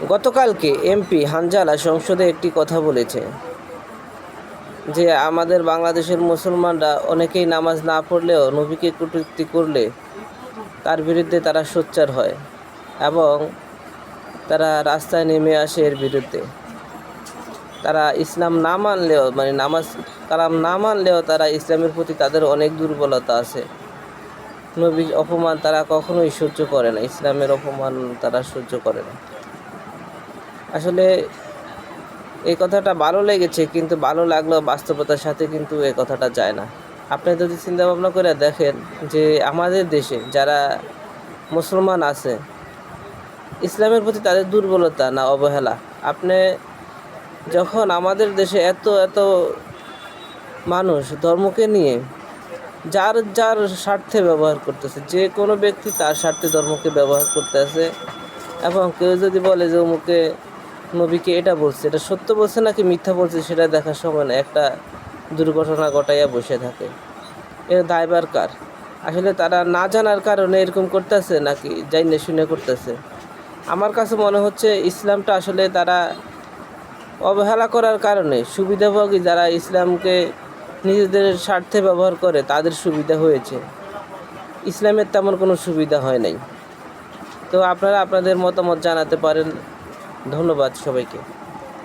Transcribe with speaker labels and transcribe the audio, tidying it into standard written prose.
Speaker 1: গতকালকে এমপি হানজালা সংসদে একটি কথা বলেছে যে আমাদের বাংলাদেশের মুসলমানরা অনেকেই নামাজ না পড়লেও নবীকে কটূক্তি করলে তার বিরুদ্ধে তারা সোচ্চার হয় এবং তারা রাস্তায় নেমে আসে এর বিরুদ্ধে। তারা ইসলাম না মানলেও নামাজ কালাম না মানলেও তারা ইসলামের প্রতি তাদের অনেক দুর্বলতা আছে। নবীর অপমান তারা কখনোই সহ্য করে না, ইসলামের অপমান তারা সহ্য করে না। আসলে এই কথাটা ভালো লেগেছে, কিন্তু ভালো লাগলেও বাস্তবতার সাথে কিন্তু এই কথাটা যায় না। আপনি যদি চিন্তা ভাবনা করে দেখেন যে আমাদের দেশে যারা মুসলমান আছে, ইসলামের প্রতি তাদের দুর্বলতা না অবহেলা। আপনি যখন আমাদের দেশে এত এত মানুষ ধর্মকে নিয়ে যার যার স্বার্থে ব্যবহার করতেছে, যে কোনো ব্যক্তি তার স্বার্থে ধর্মকে ব্যবহার করতেছে, এবং কেউ যদি বলে যে অমুকে নবীকে এটা বলছে, এটা সত্য বলছে নাকি মিথ্যা বলছে সেটা দেখার সময় না, একটা দুর্ঘটনা ঘটাইয়া বসে থাকে। এর দায়ভার কার? আসলে তারা না জানার কারণে এরকম করতেছে নাকি জাইনে শুনে করতেছে? আমার কাছে মনে হচ্ছে ইসলামটা আসলে তারা অবহেলা করার কারণে, সুবিধাভোগী যারা ইসলামকে নিজেদের স্বার্থে ব্যবহার করে তাদের সুবিধা হয়েছে, ইসলামের তেমন কোনো সুবিধা হয় নাই। তো আপনারা আপনাদের মতামত জানাতে পারেন। ধন্যবাদ সবাইকে।